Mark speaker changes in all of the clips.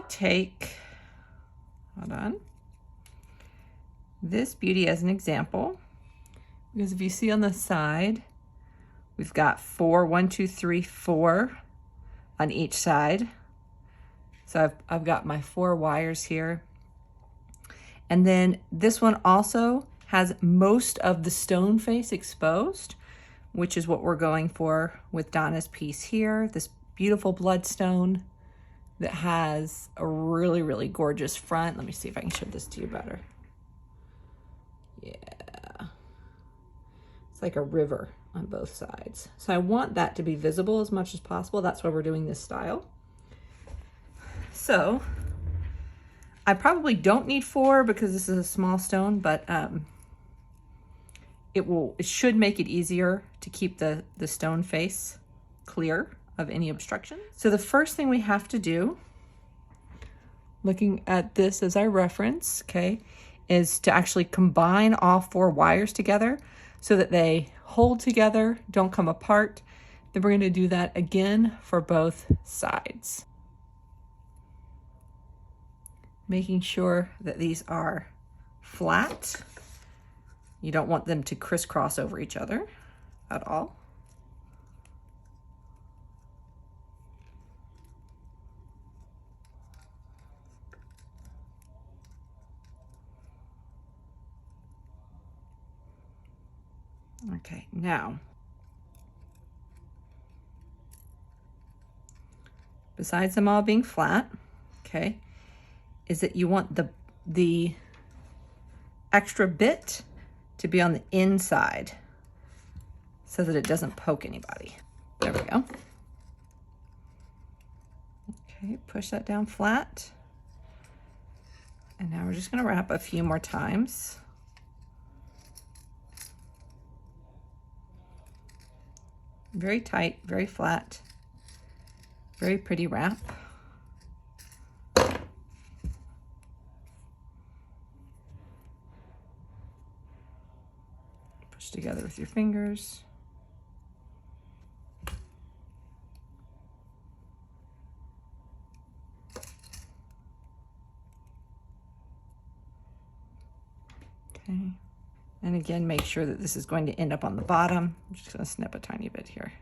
Speaker 1: take, hold on, this beauty as an example, because if you see on the side, we've got 4, 1, 2, 3, 4 on each side. So I've got my 4 wires here. And then this one also has most of the stone face exposed, which is what we're going for with Donna's piece here. This beautiful bloodstone that has a really, really gorgeous front. Let me see if I can show this to you better. Yeah. It's like a river on both sides. So I want that to be visible as much as possible. That's why we're doing this style. So I probably don't need 4 because this is a small stone, but it should make it easier to keep the stone face clear of any obstruction. So the first thing we have to do, looking at this as our reference, okay, is to actually combine all 4 wires together so that they hold together, don't come apart. Then we're going to do that again for both sides. Making sure that these are flat. You don't want them to crisscross over each other at all. Okay, now, besides them all being flat, okay, is that you want the extra bit to be on the inside so that it doesn't poke anybody. There we go. Okay, push that down flat. And now we're just going to wrap a few more times. Very tight, very flat, very pretty wrap. Push together with your fingers. Okay. And again, make sure that this is going to end up on the bottom. I'm just going to snip a tiny bit here.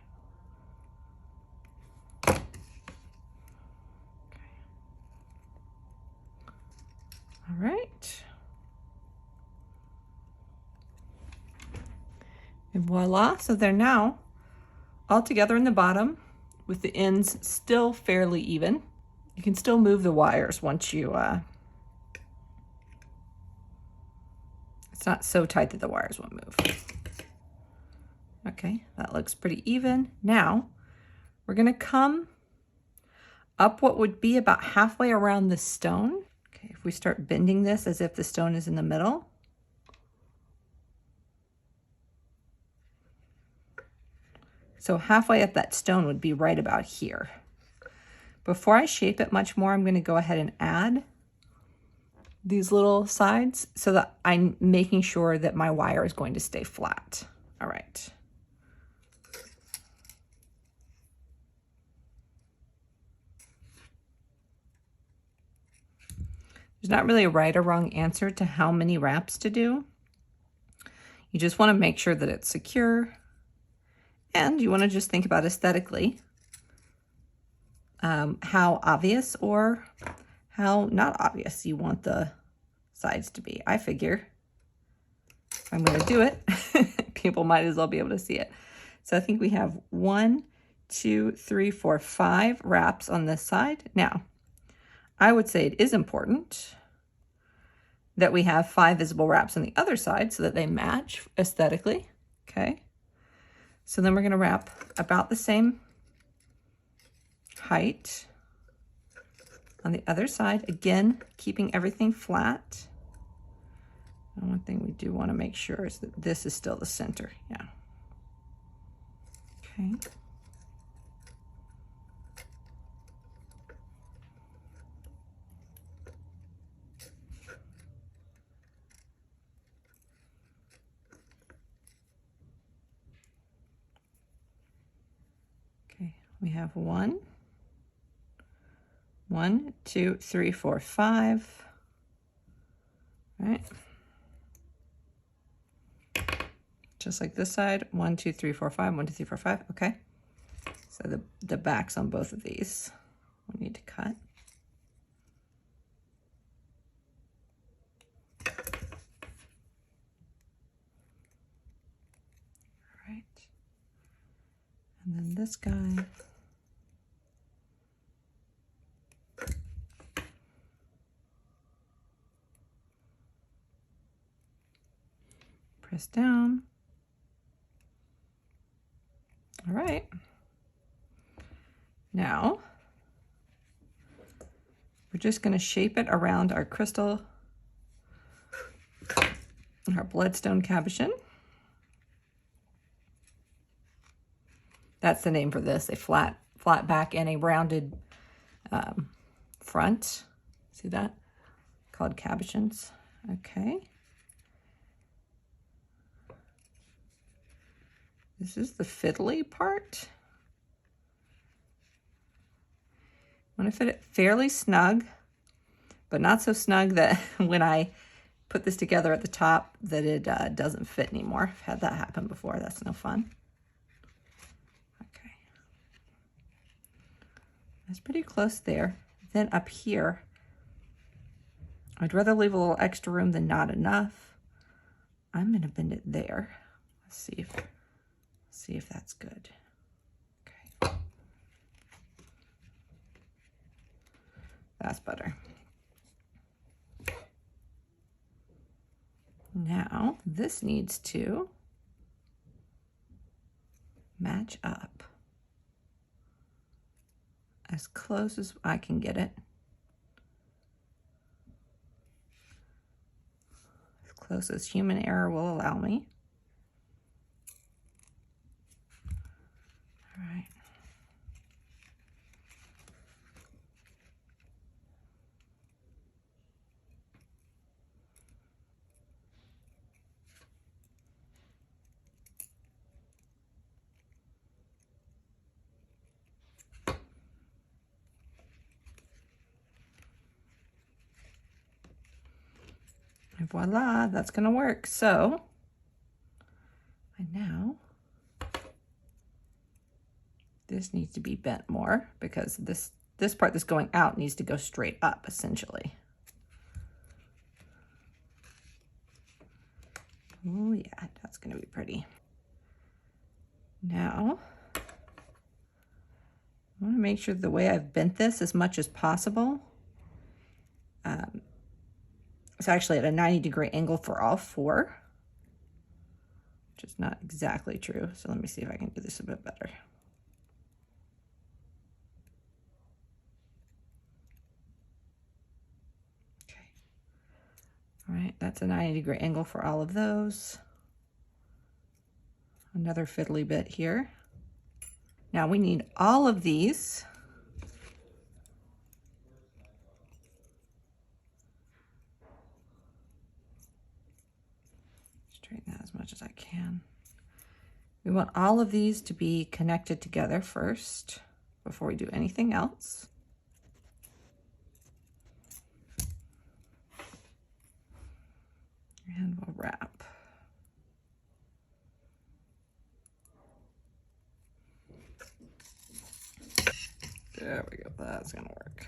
Speaker 1: Okay. All right. And voila, so they're now all together in the bottom with the ends still fairly even. You can still move the wires once you, it's not so tight that the wires won't move. Okay, that looks pretty even. Now, we're gonna come up what would be about halfway around the stone. Okay, if we start bending this as if the stone is in the middle. So halfway up that stone would be right about here. Before I shape it much more, I'm gonna go ahead and add these little sides so that I'm making sure that my wire is going to stay flat. All right. There's not really a right or wrong answer to how many wraps to do. You just want to make sure that it's secure, and you want to just think about aesthetically how obvious or how not obvious you want the sides to be. I figure if I'm going to do it, people might as well be able to see it. So I think we have 1, 2, 3, 4, 5 wraps on this side. Now, I would say it is important that we have 5 visible wraps on the other side so that they match aesthetically. Okay. So then we're going to wrap about the same height on the other side, again, keeping everything flat. And one thing we do want to make sure is that this is still the center. Yeah. Okay. Okay, we have 1, 1, 2, 3, 4, 5. Right. Just like this side, 1, 2, 3, 4, 5, 1, 2, 3, 4, 5. Okay. So the backs on both of these we need to cut. All right. And then this guy. Press down. All right. Now, we're just going to shape it around our crystal, our Bloodstone Cabochon. That's the name for this, a flat back and a rounded front. See that? Called cabochons. Okay. This is the fiddly part. I want to fit it fairly snug, but not so snug that when I put this together at the top that it doesn't fit anymore. I've had that happen before. That's no fun. Okay. That's pretty close there. Then up here, I'd rather leave a little extra room than not enough. I'm going to bend it there. Let's see if that's good. Okay. That's better. Now, this needs to match up as close as I can get it. As close as human error will allow me. All right. And voila, that's going to work. So, and now this needs to be bent more because this part that's going out needs to go straight up, essentially. Oh yeah, that's going to be pretty. Now, I want to make sure the way I've bent this as much as possible. It's actually at a 90-degree angle for all four, which is not exactly true. So let me see if I can do this a bit better. Okay. All right, that's a 90-degree angle for all of those. Another fiddly bit here. Now we need all of these straighten that as much as I can. We want all of these to be connected together first before we do anything else. And we'll wrap. There we go, that's gonna work.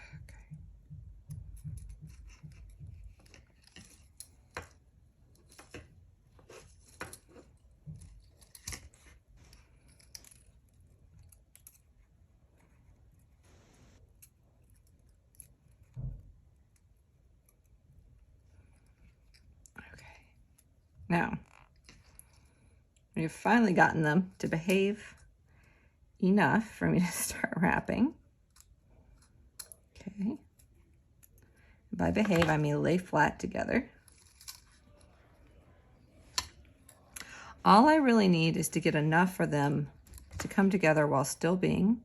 Speaker 1: Now, we've finally gotten them to behave enough for me to start wrapping. Okay. By behave, I mean lay flat together. All I really need is to get enough for them to come together while still being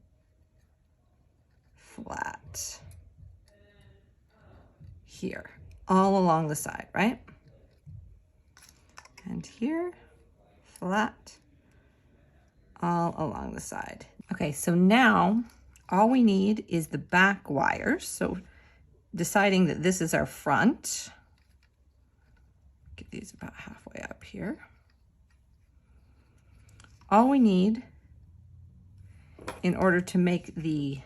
Speaker 1: flat. Here, all along the side, right? And here, flat, all along the side. Okay, so now all we need is the back wires. So deciding that this is our front, get these about halfway up here. All we need in order to make the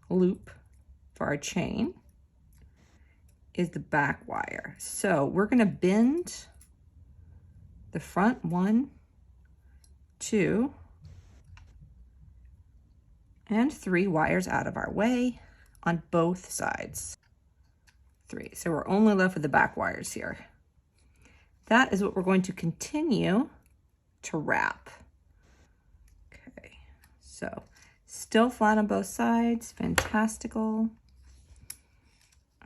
Speaker 1: loop for our chain is the back wire. So we're going to bend the front 1, 2, and 3 wires out of our way on both sides. 3. So we're only left with the back wires here. That is what we're going to continue to wrap. Okay, so still flat on both sides, fantastical.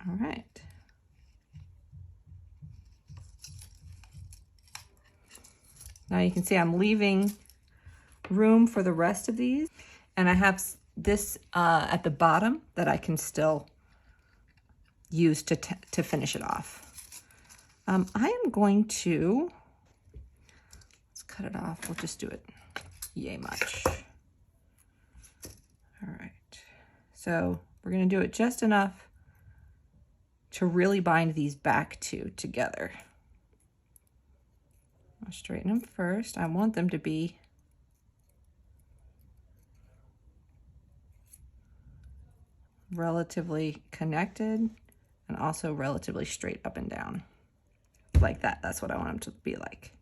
Speaker 1: All right. Now you can see I'm leaving room for the rest of these, and I have this at the bottom that I can still use to finish it off. I am going to, let's cut it off. We'll just do it yay much. All right. So we're going to do it just enough to really bind these back two together. I'll straighten them first. I want them to be relatively connected and also relatively straight up and down. Like that. That's what I want them to be like.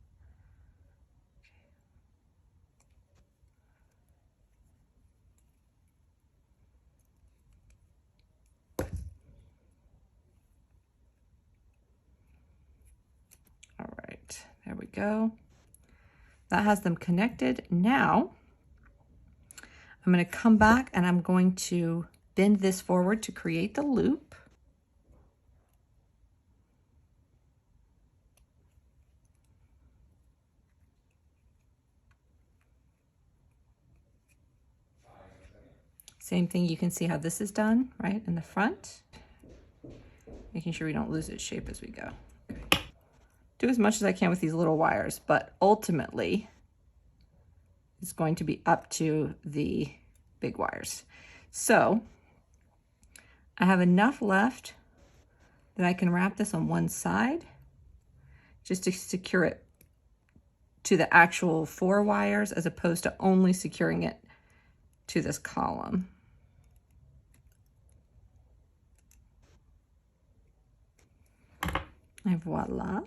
Speaker 1: All right, there we go. That has them connected. Now, I'm going to come back and I'm going to bend this forward to create the loop. Same thing, you can see how this is done, right, in the front. Making sure we don't lose its shape as we go. Okay. Do as much as I can with these little wires, but ultimately, it's going to be up to the big wires. So, I have enough left that I can wrap this on one side, just to secure it to the actual 4 wires, as opposed to only securing it to this column. And voila.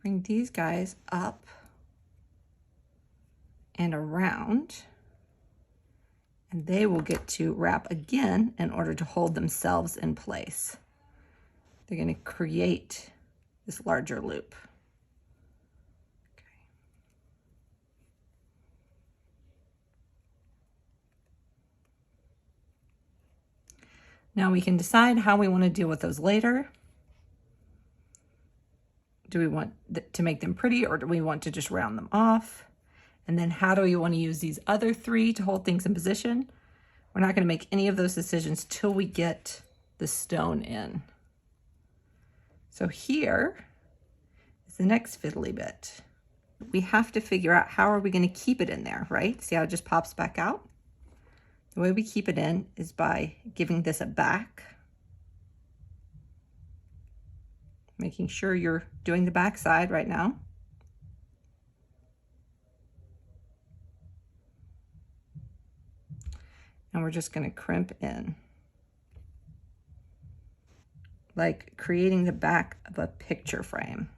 Speaker 1: Bring these guys up and around, and they will get to wrap again in order to hold themselves in place. They're going to create this larger loop. Okay. Now we can decide how we want to deal with those later. Do we want to make them pretty, or do we want to just round them off? And then how do we want to use these other 3 to hold things in position? We're not going to make any of those decisions till we get the stone in. So here is the next fiddly bit. We have to figure out how are we going to keep it in there, right? See how it just pops back out? The way we keep it in is by giving this a back. Making sure you're doing the back side right now. And we're just going to crimp in, like creating the back of a picture frame.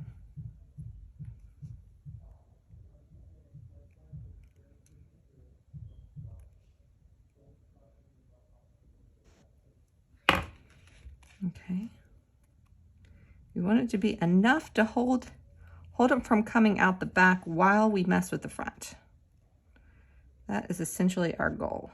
Speaker 1: Okay. We want it to be enough to hold it from coming out the back while we mess with the front. That is essentially our goal.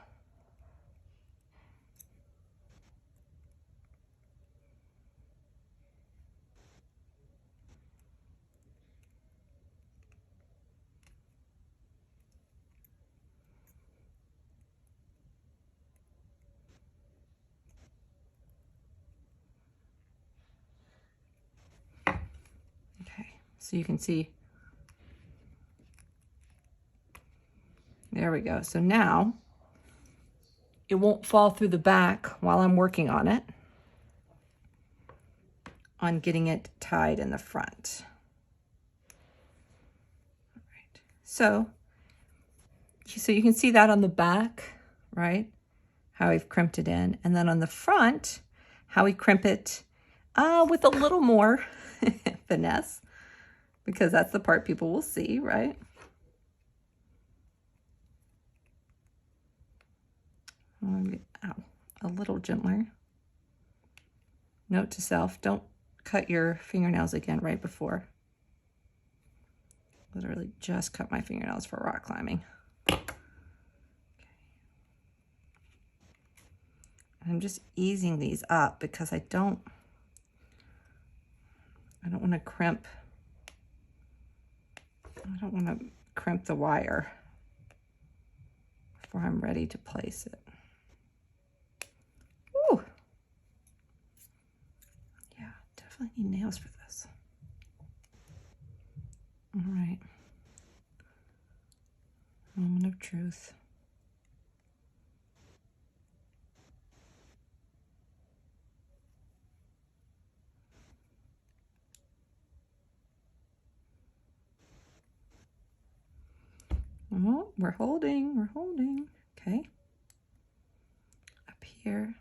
Speaker 1: So you can see There we go. So now it won't fall through the back while I'm working on it, on getting it tied in the front. All right. So you can see that on the back, right? How we've crimped it in. And then on the front, how we crimp it with a little more finesse, because that's the part people will see, right? Ow, a little gentler. Note to self, don't cut your fingernails again right before. Literally just cut my fingernails for rock climbing. Okay. I'm just easing these up because I don't want to crimp. I don't want to crimp the wire before I'm ready to place it. Ooh. Yeah, definitely need nails for this. All right. Moment of truth. Oh, we're holding. Okay. Up here.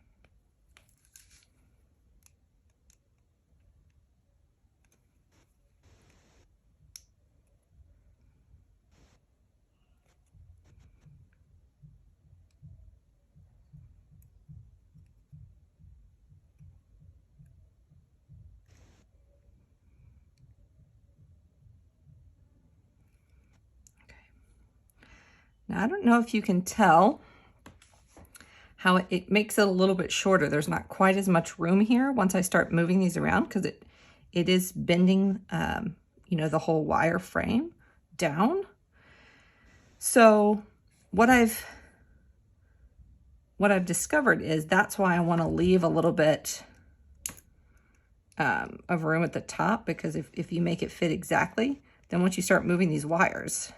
Speaker 1: Now, I don't know if you can tell how it makes it a little bit shorter. There's not quite as much room here once I start moving these around, because it is bending, you know, the whole wire frame down. So what I've discovered is that's why I want to leave a little bit of room at the top, because if you make it fit exactly, then once you start moving these wires,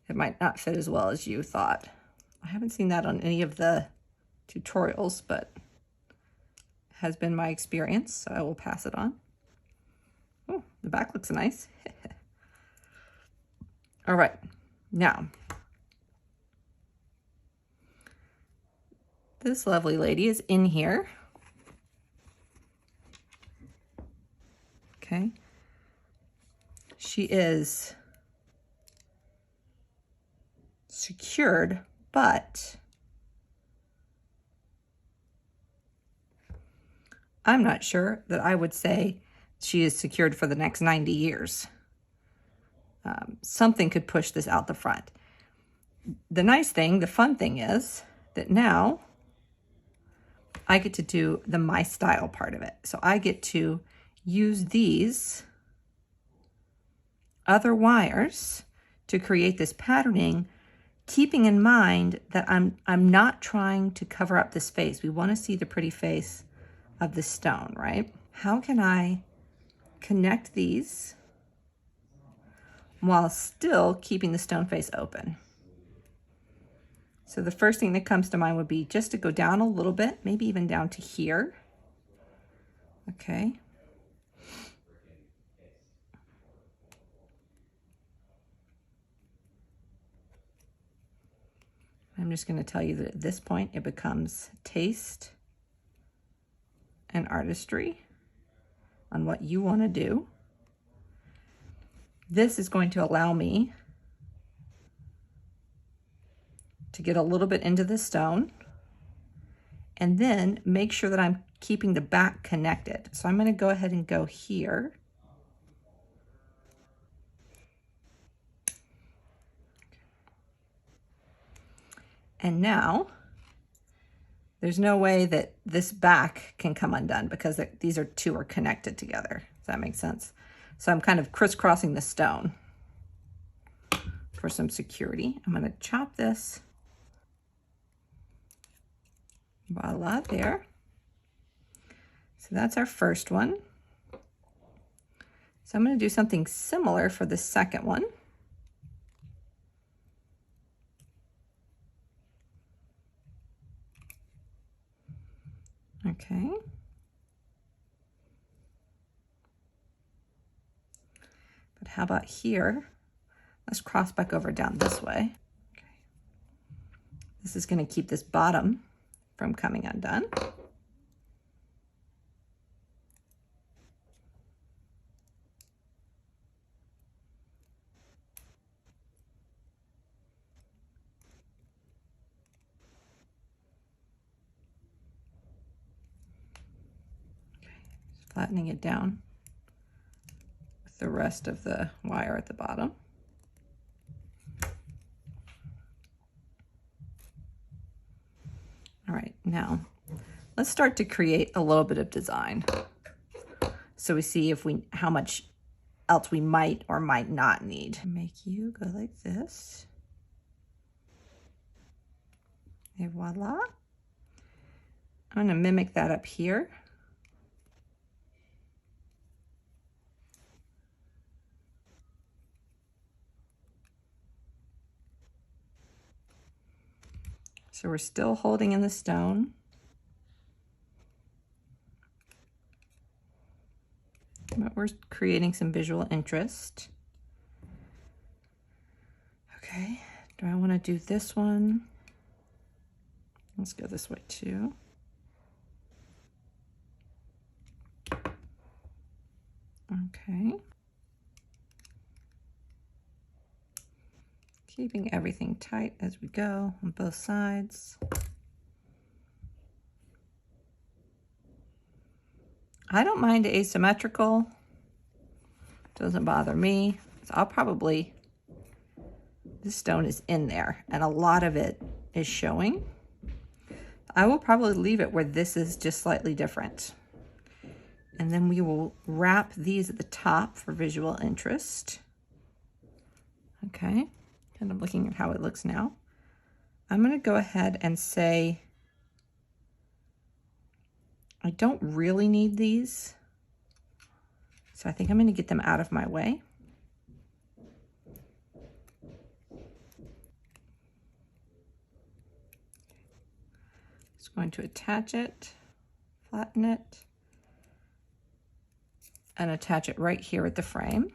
Speaker 1: it might not fit as well as you thought. I haven't seen that on any of the tutorials, but it has been my experience, so I will pass it on. Oh, the back looks nice. All right, now, this lovely lady is in here. Okay. She is secured, but I'm not sure that I would say she is secured for the next 90 years. Something could push this out the front. The nice thing, the fun thing is that now I get to do the my style part of it. So I get to use these other wires to create this patterning, keeping in mind that I'm not trying to cover up this face. We want to see the pretty face of the stone, right? How can I connect these while still keeping the stone face open? So the first thing that comes to mind would be just to go down a little bit, maybe even down to here. Okay. I'm just going to tell you that at this point it becomes taste and artistry on what you want to do. This is going to allow me to get a little bit into the stone and then make sure that I'm keeping the back connected. So I'm going to go ahead and go here. And now there's no way that this back can come undone because these two are connected together. Does that make sense? So I'm kind of crisscrossing the stone for some security. I'm going to chop this. Voila, there. So that's our first one. So I'm going to do something similar for the second one. Okay. But how about here? Let's cross back over down this way. Okay. This is going to keep this bottom from coming undone. Flattening it down with the rest of the wire at the bottom. All right, now let's start to create a little bit of design. So we see if how much else we might or might not need. Make you go like this. Et voila. I'm going to mimic that up here. So we're still holding in the stone. But we're creating some visual interest. Okay, do I want to do this one? Let's go this way too. Okay. Keeping everything tight as we go on both sides. I don't mind asymmetrical. Doesn't bother me. So I'll probably, this stone is in there and a lot of it is showing. I will probably leave it where this is just slightly different. And then we will wrap these at the top for visual interest. Okay. And I'm looking at how it looks now. I'm going to go ahead and say, I don't really need these. So I think I'm going to get them out of my way. Just going to attach it, flatten it, and attach it right here at the frame.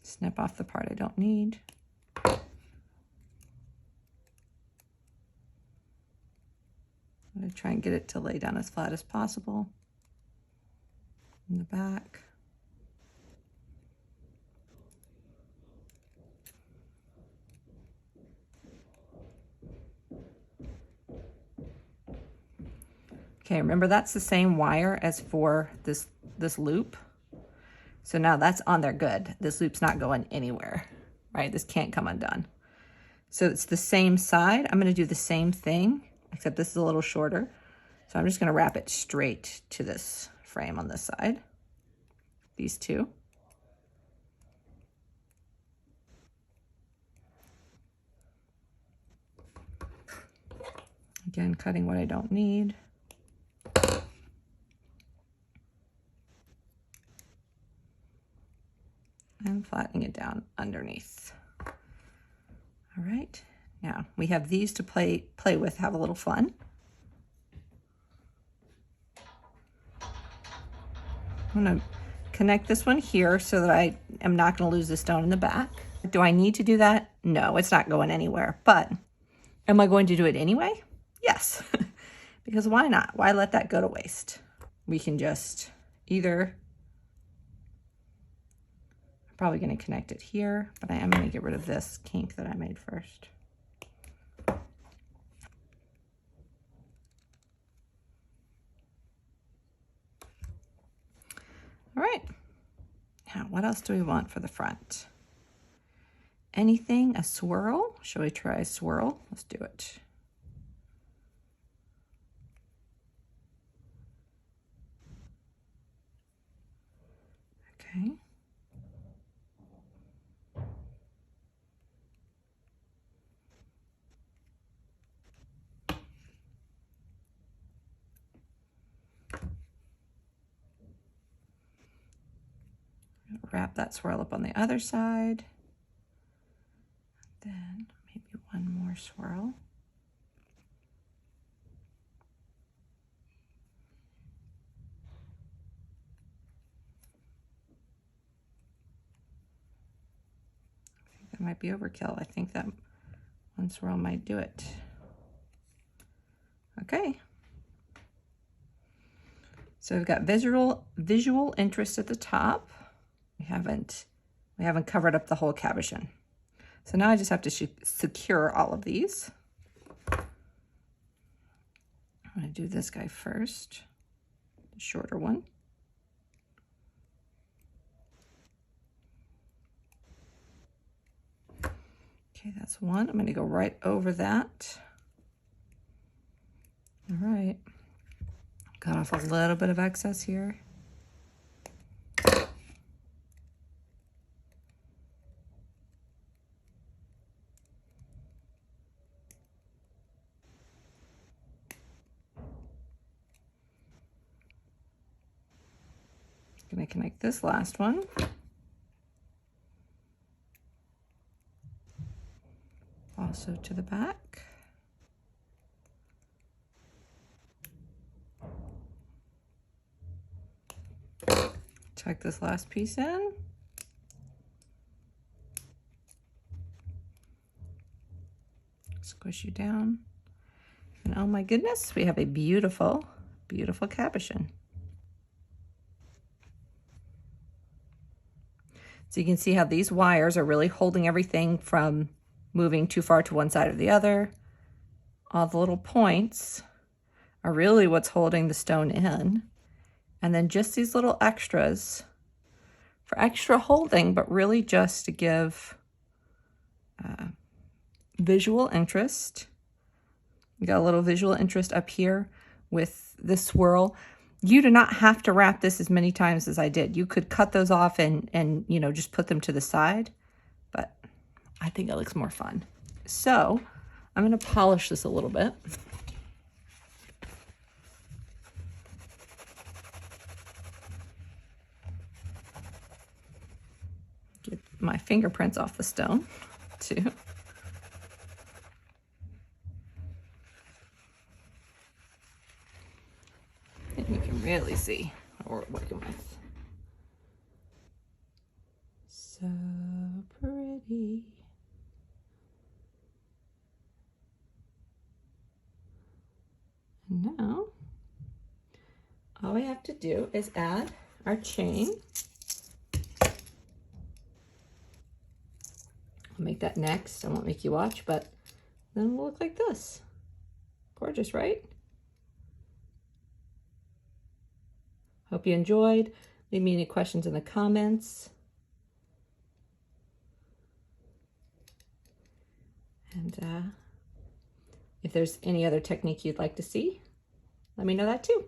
Speaker 1: Snip off the part I don't need. I'm going to try and get it to lay down as flat as possible in the back. Okay, remember that's the same wire as for this loop. So now that's on there good. This loop's not going anywhere, right? This can't come undone. So it's the same side. I'm going to do the same thing, except this is a little shorter. So I'm just going to wrap it straight to this frame on this side. These two. Again, cutting what I don't need. And flattening it down underneath. All right, now we have these to play with, have a little fun. I'm gonna connect this one here so that I am not gonna lose the stone in the back. Do I need to do that? No, it's not going anywhere, but am I going to do it anyway? Yes, because why not? Why let that go to waste? We can just either, I'm probably gonna connect it here, but I am gonna get rid of this kink that I made first. All right, now what else do we want for the front? Anything, a swirl? Shall we try a swirl? Let's do it. Okay. Wrap that swirl up on the other side. Then maybe one more swirl. might be overkill. I think that one swirl might do it. Okay. So we've got visual interest at the top. We haven't covered up the whole cabochon. So now I just have to secure all of these. I'm going to do this guy first, the shorter one. Okay, that's one. I'm going to go right over that. All right. Cut off a little bit of excess here. I'm going to connect this last one. Also to the back. Tuck this last piece in. Squish you down. And oh my goodness, we have a beautiful, beautiful cabochon. So you can see how these wires are really holding everything from moving too far to one side or the other. All the little points are really what's holding the stone in. And then just these little extras for extra holding, but really just to give visual interest. You got a little visual interest up here with this swirl. You do not have to wrap this as many times as I did. You could cut those off and you know, just put them to the side, but I think it looks more fun. So I'm going to polish this a little bit. Get my fingerprints off the stone too. And you can really see what we're working with. So pretty. And now, all we have to do is add our chain. I'll make that next. I won't make you watch, but then we'll look like this. Gorgeous, right? Hope you enjoyed. Leave me any questions in the comments. And if there's any other technique you'd like to see, let me know that too.